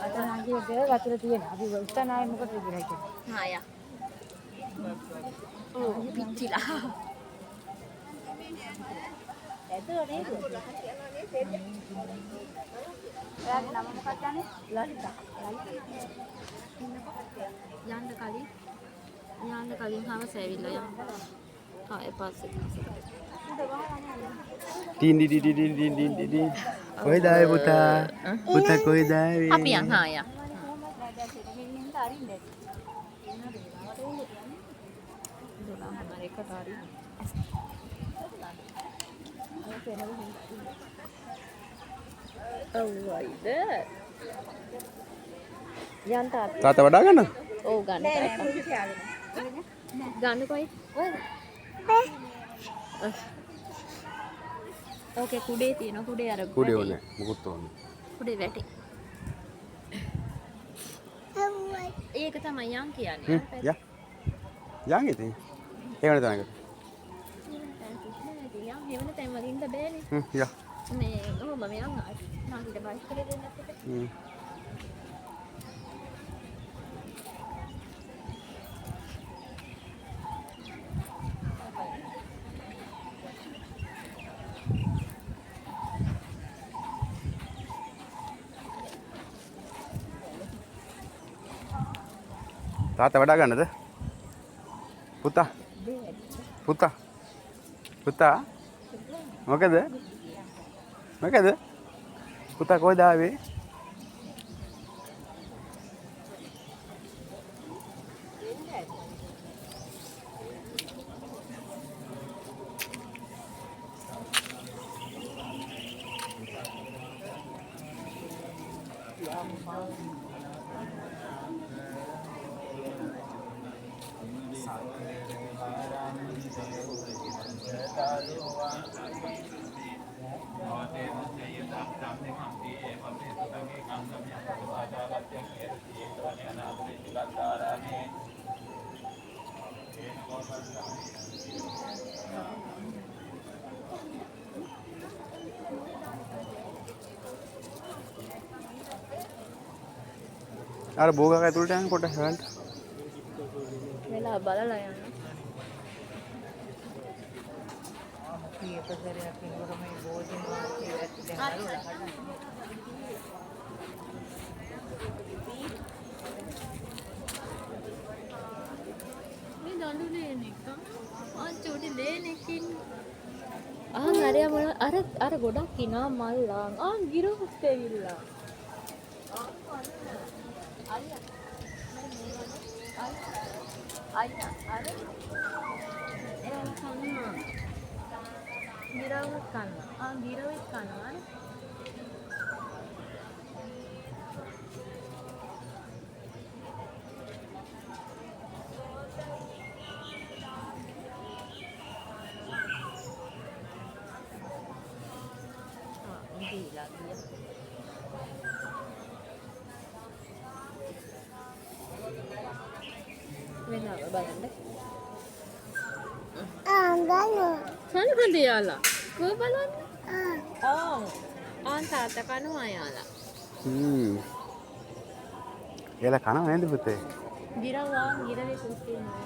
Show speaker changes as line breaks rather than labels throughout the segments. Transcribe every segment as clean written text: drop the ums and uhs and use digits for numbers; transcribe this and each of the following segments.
අතනාගේ වතුර තියෙන. අපි උස්සන ආයේ මොකටද කියලා හිතන්නේ.
හා යා. ඕ පිච්චිලා.
ඇතුළ නේද? එයාගේ නම මොකක්ද යන්නේ? ලලිතා.
යන්න කලින් හවස ඇවිල්ලා යන්න. ආ එපස්සේ.
ටින් ටින් ටින් ටින් ටින් ටින් කොහෙද ආවේ පුතා? පුතා කොහෙද ආවේ?
අපි යන් හා යා. අවයිද යන්
තාත්තා වඩා ගන්න?
ඔව් ගන්න ගන්න කොයි ඕකේ කුඩේ තියෙන කුඩේ අර
කුඩේ ඕනේ මුකුත් ඕනේ.
කුඩේ වැටි ඒක තමයි යන් කියන්නේ
යා යන් ඉතින් ඒවනේ තනක
යන් හෙවන තැන් වලින් බෑනේ
යා
මේ ඔහොම මම යන් මාකිට බයිස් කරේ දෙන්නත් එක
තාත්තා වඩා ගන්නද? පුතා මොකද? පුතා කොහෙද ආවේ? අර බෝගා ඇතුළට යන්න කොට හවන්න.
වෙලා බලලා යන්න.
කීපතරයක් ඉන්නකොට මේ භෝජන වාක්‍යය ඇත්ත දැන්
මේ දඬු ලේනෙක් චූටි ලේනෙකින් අරයා මොන අර ගොඩක් කිනා මල්ලා ගිරොත් ඇවිල්ලා අයියා අර එයා කන්නා ගිරවුත් කන්නා ගිරවෙත් කන්නා වෙනව බලන්න කනකද යාලා කෝ බලන්න ආන් තාත්තා කනවා යාලා
එයාලා කනව නේද පුතේ?
ගිරවා ගිරවේ කුස්තිනවා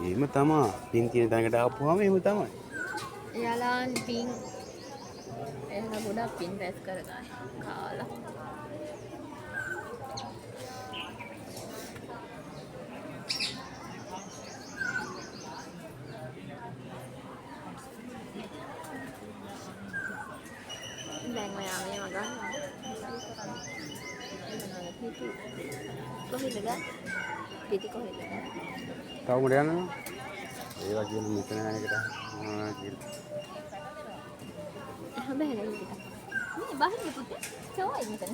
එහෙම තමයි. පින් තියෙන තැනකට ආපුවාම එහෙම තමයි.
එයාලා පින් එයාලා ගොඩක් පින් රැස් කරගන්න කාලා දැන් ඔයා මේව ගන්නවා කොහෙද ගන්න පිටි කොහෙද ගන්න
තව මුඩ යනවා. ඒවා කියන මෙතන එකට කියලා.
බැලලා ඉන්න. මේ බහින්න පුතේ. සෝයි මෙතන.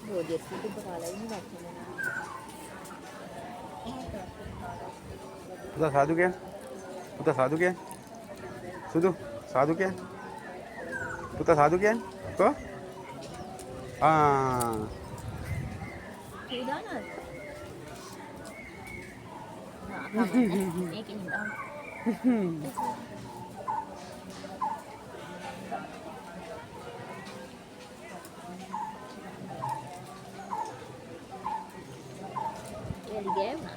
බෝධිය සිටු බාලා ඉන්න වචන.
පුතා සාදු කිය. පුතා සාදු කිය. සුදු සාදු කිය. පුතා සාදු කිය. කො?
ඉදානත්. මේකෙන් ඉඳන්. එලි ගෑවුණා.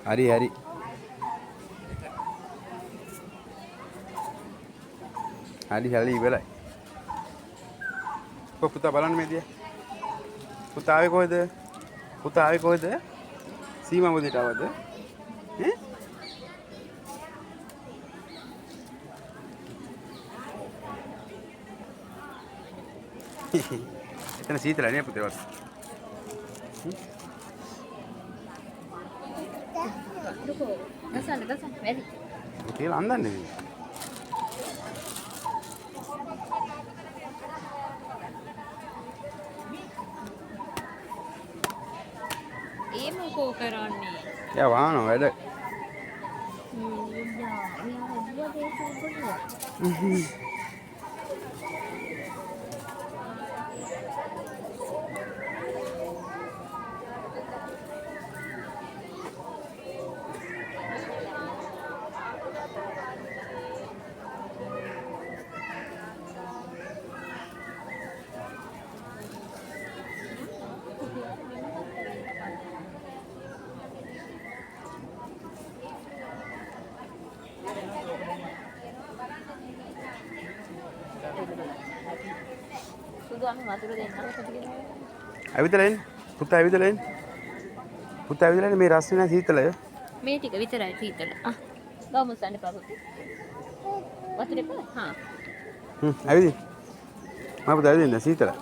හරි හරි. හරි ඉවරයි. පුතා බලන්න මේ දිහා. පුතා ආවේ කොහෙද? පුතා ආවේ කොහෙද? සීමා මොදේට ආවද? ඈ? එතන සීතලයි නේ පුතේ වත්.
දුකෝ. ගසන්න වැඩි.
කියලා අන්දන්නේ.
ඒ මොකෝ කරන්නේ?
යා වාහන වැඩ.
සුදු අපි වතුර දෙන්නම කොටිගෙන.
ඇවිදලා එන්න. පුතා ඇවිදලා එන්න. පුතා ඇවිදලා එන්න මේ රස්නේ නැ සීතලය.
මේ ටික විතරයි සීතල. ගමු සන්න පාපුති. වතුරේ පොළ. හා.
ඇවිදින්. මම පුතා ඇවිදින්න සීතලයි.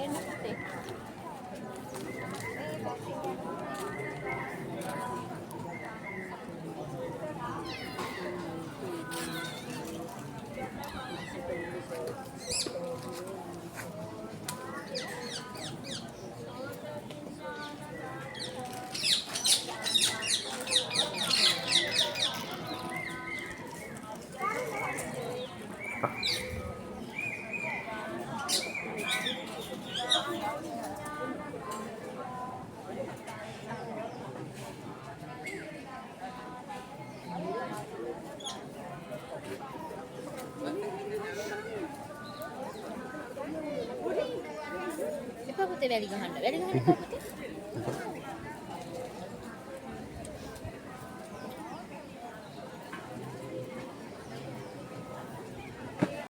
එන්න පුතේ. එපා පුතේ වැලි ගහන්න. වැලි ගහන්න එපා පුතේ.